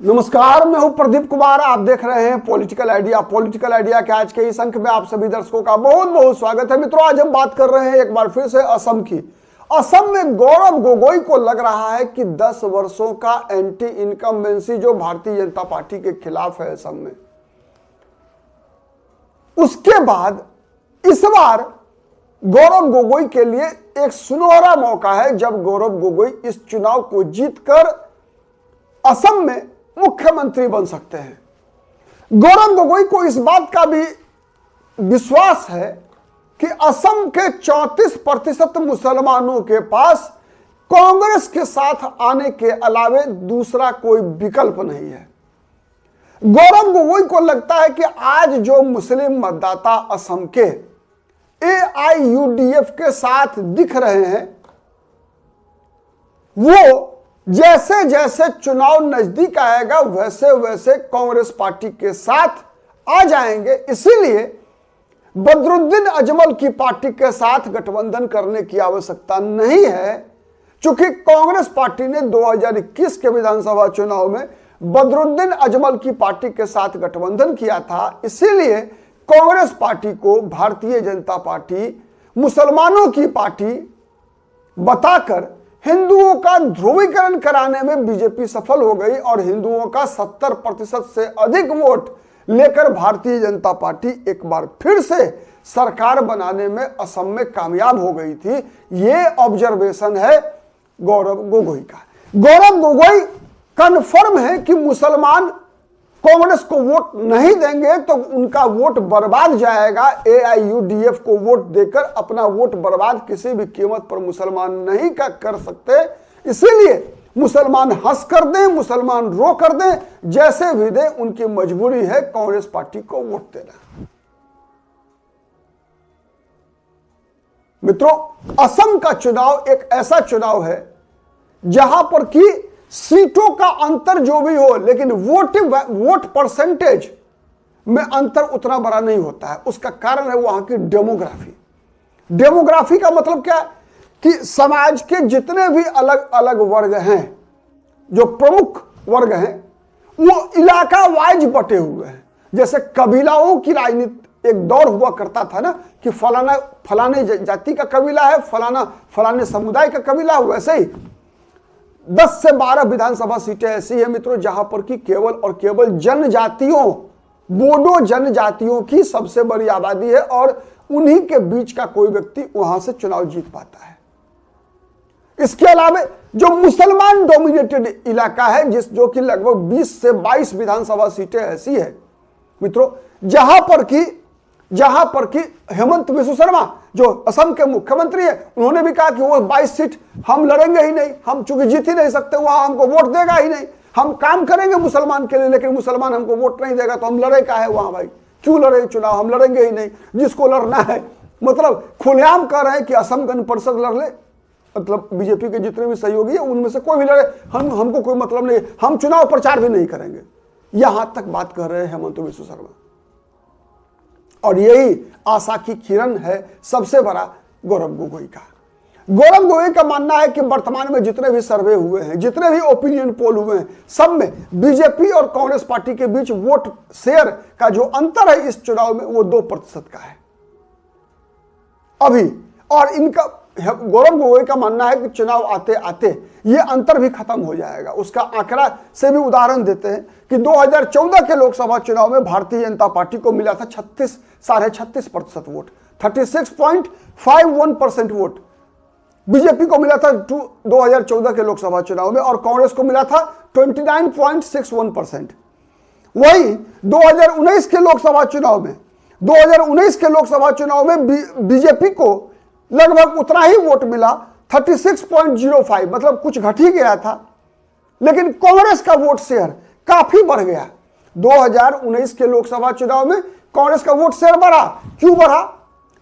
नमस्कार, मैं हूं प्रदीप कुमार। आप देख रहे हैं पॉलिटिकल आइडिया। पॉलिटिकल आइडिया के आज के इस अंक में आप सभी दर्शकों का बहुत बहुत स्वागत है। मित्रों, आज हम बात कर रहे हैं एक बार फिर से असम की। असम में गौरव गोगोई को लग रहा है कि 10 वर्षों का एंटी इनकम्बेंसी जो भारतीय जनता पार्टी के खिलाफ है असम में, उसके बाद इस बार गौरव गोगोई के लिए एक सुनहरा मौका है, जब गौरव गोगोई इस चुनाव को जीतकर असम में मुख्यमंत्री बन सकते हैं। गौरव गोगोई को इस बात का भी विश्वास है कि असम के 34% मुसलमानों के पास कांग्रेस के साथ आने के अलावे दूसरा कोई विकल्प नहीं है। गौरव गोगोई को लगता है कि आज जो मुस्लिम मतदाता असम के AIUDF के साथ दिख रहे हैं, वो जैसे जैसे चुनाव नजदीक आएगा वैसे वैसे कांग्रेस पार्टी के साथ आ जाएंगे। इसीलिए बदरुद्दीन अजमल की पार्टी के साथ गठबंधन करने की आवश्यकता नहीं है, क्योंकि कांग्रेस पार्टी ने 2021 के विधानसभा चुनाव में बदरुद्दीन अजमल की पार्टी के साथ गठबंधन किया था। इसीलिए कांग्रेस पार्टी को भारतीय जनता पार्टी मुसलमानों की पार्टी बताकर हिंदुओं का ध्रुवीकरण कराने में बीजेपी सफल हो गई और हिंदुओं का 70% से अधिक वोट लेकर भारतीय जनता पार्टी एक बार फिर से सरकार बनाने में असम में कामयाब हो गई थी। ये ऑब्जर्वेशन है गौरव गोगोई का। गौरव गोगोई कन्फर्म है कि मुसलमान कांग्रेस को वोट नहीं देंगे तो उनका वोट बर्बाद जाएगा। AIUDF को वोट देकर अपना वोट बर्बाद किसी भी कीमत पर मुसलमान नहीं कर सकते। इसीलिए मुसलमान हंस कर दें, मुसलमान रो कर दें, जैसे भी दें, उनकी मजबूरी है कांग्रेस पार्टी को वोट देना। मित्रों, असम का चुनाव एक ऐसा चुनाव है जहां पर कि सीटों का अंतर जो भी हो, लेकिन वोट परसेंटेज में अंतर उतना बड़ा नहीं होता है। उसका कारण है वहां की डेमोग्राफी। डेमोग्राफी का मतलब क्या है कि समाज के जितने भी अलग अलग वर्ग हैं, जो प्रमुख वर्ग हैं, वो इलाका वाइज बटे हुए हैं। जैसे कबीलाओं की राजनीति एक दौर हुआ करता था ना, कि फलाना फलाने जाति का कबीला है, फलाना फलाने समुदाय का कबीला है। वैसे ही 10 से 12 विधानसभा सीटें ऐसी है मित्रों जहां पर कि केवल और केवल जनजातियों, बोडो जनजातियों की सबसे बड़ी आबादी है और उन्हीं के बीच का कोई व्यक्ति वहां से चुनाव जीत पाता है। इसके अलावा जो मुसलमान डोमिनेटेड इलाका है, जो कि लगभग 20 से 22 विधानसभा सीटें ऐसी है मित्रों जहां पर कि हेमंत बिस्व शर्मा जो असम के मुख्यमंत्री है, उन्होंने भी कहा कि वो 22 सीट हम लड़ेंगे ही नहीं, हम चूंकि जीत ही नहीं सकते, वहां हमको वोट देगा ही नहीं। हम काम करेंगे मुसलमान के लिए, लेकिन मुसलमान हमको वोट नहीं देगा, तो हम लड़े का है वहां भाई, क्यों लड़े चुनाव, हम लड़ेंगे ही नहीं। जिसको लड़ना है, मतलब खुलेआम कह रहे हैं कि असम गण परिषद लड़ ले, मतलब बीजेपी के जितने भी सहयोगी है उनमें से कोई भी लड़े, हमको कोई मतलब नहीं, हम चुनाव प्रचार भी नहीं करेंगे। यहां तक बात कर रहे हैं हेमंत बिस्व शर्मा। और यही आशा की किरण है सबसे बड़ा गौरव गोगोई का। गौरव गोगोई का मानना है कि वर्तमान में जितने भी सर्वे हुए हैं, जितने भी ओपिनियन पोल हुए हैं, सब में बीजेपी और कांग्रेस पार्टी के बीच वोट शेयर का जो अंतर है इस चुनाव में, वो 2% का है अभी। और इनका गौरव गोगोई का मानना है कि चुनाव आते आते ये अंतर भी खत्म हो जाएगा। उसका आंकड़ा से भी उदाहरण देते हैं कि 2014 के लोकसभा चुनाव में भारतीय जनता पार्टी को मिला था 36.5% वोट, 36.51% वोट बीजेपी को मिला था 2014 के लोकसभा चुनाव में, और कांग्रेस को मिला था 29.61%। वही 2019 के लोकसभा चुनाव में बीजेपी को लगभग उतना ही वोट मिला, 36.05, मतलब कुछ घट ही गया था, लेकिन कांग्रेस का वोट शेयर काफी बढ़ गया। 2019 के लोकसभा चुनाव में कांग्रेस का वोट शेयर बढ़ा। क्यों बढ़ा?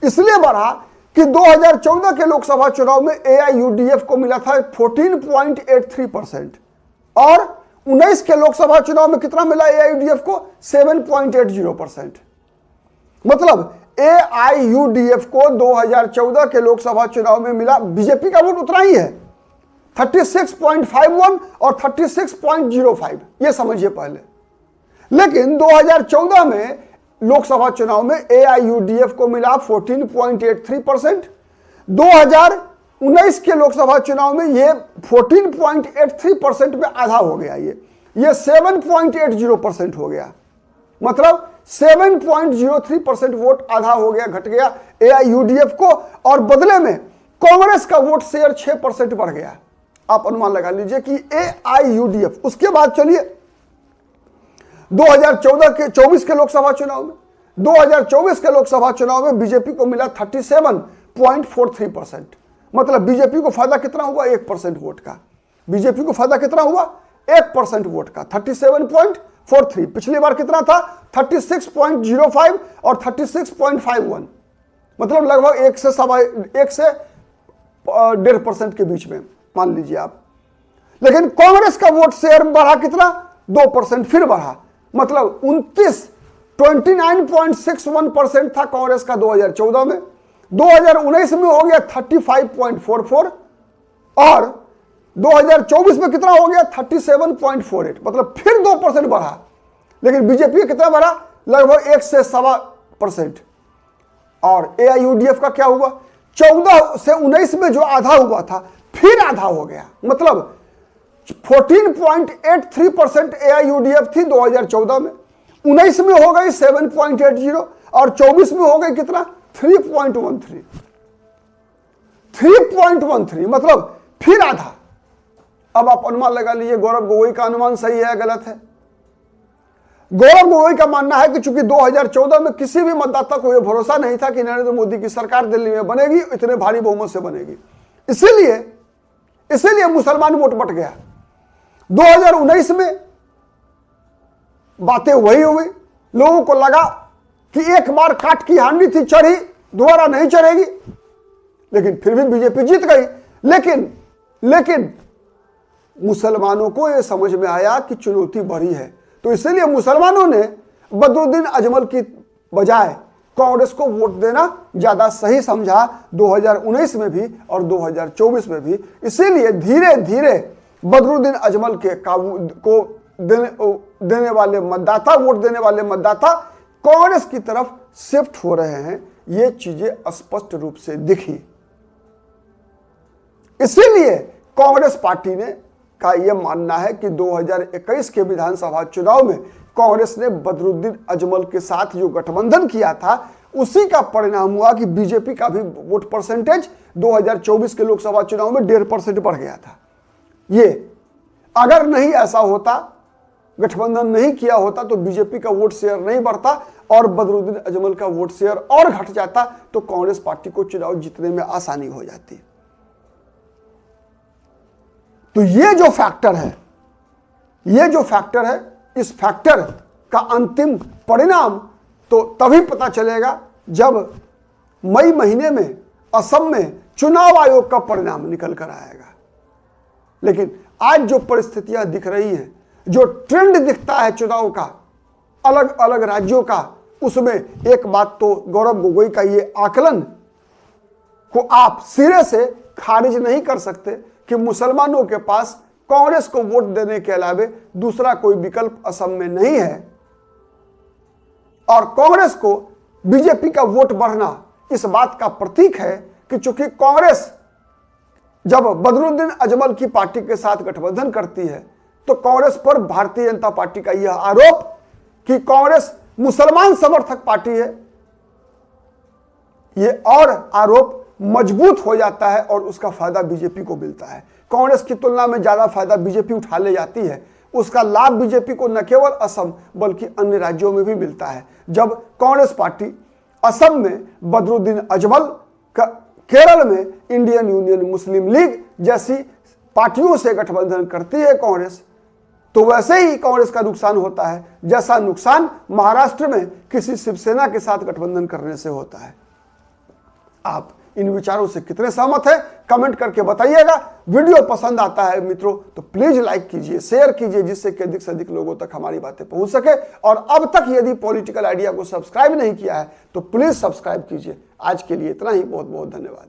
इसलिए बढ़ा कि 2014 के लोकसभा चुनाव में AIUDF को मिला था 14.83% और 19 के लोकसभा चुनाव में कितना मिला AIUDF को? 7.80%। मतलब AIUDF को 2014 के लोकसभा चुनाव में मिला, बीजेपी का वोट उतना ही है, 36.51 और 36.05, ये समझिए पहले। लेकिन 2014 में लोकसभा चुनाव में AIUDF को मिला 14.83%। 2019 के लोकसभा चुनाव में ये 14.83% में आधा हो गया, ये 7.80% हो गया। मतलब 7.03% वोट आधा हो गया, घट गया AIUDF को, और बदले में कांग्रेस का वोट शेयर 6% बढ़ गया। आप अनुमान लगा लीजिए कि AIUDF। उसके बाद चलिए 2024 के लोकसभा चुनाव में, 2024 के लोकसभा चुनाव में बीजेपी को मिला 37.43%। मतलब बीजेपी को फायदा कितना हुआ? 1% वोट का। बीजेपी को फायदा कितना हुआ? 1% वोट का, 37.43। पिछली बार कितना था? 36.05 और 36.51। मतलब लगभग 1 से 1.5% के बीच में मान लीजिए आप। लेकिन कांग्रेस का वोट शेयर बढ़ा कितना? 2% फिर बढ़ा। मतलब 29.61% था कांग्रेस का 2014 में। 2019 में हो गया 35.44 और 2024 में कितना हो गया? 37.48। मतलब फिर 2% बढ़ा। लेकिन बीजेपी कितना बढ़ा? लगभग 1 से 1.25%। और AIUDF का क्या हुआ? 14 से 19 में जो आधा हुआ था फिर आधा हो गया। मतलब 14.83% AIUDF थी 2014 में, 19 में हो गई 7.80 और 24 में हो गई कितना? 3.13। मतलब फिर आधा। अब आप अनुमान लगा लीजिए गौरव गोगोई का अनुमान सही है या गलत है। गौरव गोगोई का मानना है कि चूंकि 2014 में किसी भी मतदाता को यह भरोसा नहीं था कि नरेंद्र मोदी की सरकार दिल्ली में बनेगी, इतने भारी बहुमत से बनेगी, इसीलिए मुसलमान वोट बट गया। 2019 में बातें वही हुई। लोगों को लगा कि एक बार काट की हांडी थी, चढ़ी, दोबारा नहीं चढ़ेगी, लेकिन फिर भी बीजेपी जीत गई। लेकिन मुसलमानों को यह समझ में आया कि चुनौती बढ़ी है, तो इसलिए मुसलमानों ने बदरुद्दीन अजमल की बजाय कांग्रेस को वोट देना ज्यादा सही समझा 2019 में भी और 2024 में भी। इसीलिए धीरे धीरे बदरुद्दीन अजमल के को देने वाले मतदाता, वोट देने वाले मतदाता कांग्रेस की तरफ शिफ्ट हो रहे हैं। ये चीजें स्पष्ट रूप से दिखी। इसीलिए कांग्रेस पार्टी ने का यह मानना है कि 2021 के विधानसभा चुनाव में कांग्रेस ने बदरुद्दीन अजमल के साथ जो गठबंधन किया था, उसी का परिणाम हुआ कि बीजेपी का भी वोट परसेंटेज 2024 के लोकसभा चुनाव में 1.5% बढ़ गया था। ये अगर नहीं ऐसा होता, गठबंधन नहीं किया होता, तो बीजेपी का वोट शेयर नहीं बढ़ता और बदरुद्दीन अजमल का वोट शेयर और घट जाता, तो कांग्रेस पार्टी को चुनाव जीतने में आसानी हो जाती। तो ये जो फैक्टर है, इस फैक्टर का अंतिम परिणाम तो तभी पता चलेगा जब मई महीने में असम में चुनाव आयोग का परिणाम निकल कर आएगा। लेकिन आज जो परिस्थितियां दिख रही हैं, जो ट्रेंड दिखता है चुनाव का अलग अलग राज्यों का, उसमें एक बात तो गौरव गोगोई का ये आकलन को आप सिरे से खारिज नहीं कर सकते कि मुसलमानों के पास कांग्रेस को वोट देने के अलावा दूसरा कोई विकल्प असम में नहीं है। और कांग्रेस को बीजेपी का वोट बढ़ना इस बात का प्रतीक है कि चूंकि कांग्रेस जब बदरुद्दीन अजमल की पार्टी के साथ गठबंधन करती है, तो कांग्रेस पर भारतीय जनता पार्टी का यह आरोप कि कांग्रेस मुसलमान समर्थक पार्टी है, यह और आरोप मजबूत हो जाता है और उसका फायदा बीजेपी को मिलता है। कांग्रेस की तुलना में ज्यादा फायदा बीजेपी उठा ले जाती है। उसका लाभ बीजेपी को न केवल असम बल्कि अन्य राज्यों में भी मिलता है। जब कांग्रेस पार्टी असम में बदरुद्दीन अजमल का, केरल में इंडियन यूनियन मुस्लिम लीग जैसी पार्टियों से गठबंधन करती है कांग्रेस, तो वैसे ही कांग्रेस का नुकसान होता है जैसा नुकसान महाराष्ट्र में किसी शिवसेना के साथ गठबंधन करने से होता है। आप इन विचारों से कितने सहमत हैं कमेंट करके बताइएगा। वीडियो पसंद आता है मित्रों तो प्लीज लाइक कीजिए, शेयर कीजिए, जिससे कि अधिक से अधिक लोगों तक हमारी बातें पहुंच सके। और अब तक यदि पॉलिटिकल आइडिया को सब्सक्राइब नहीं किया है तो प्लीज सब्सक्राइब कीजिए। आज के लिए इतना ही, बहुत बहुत धन्यवाद।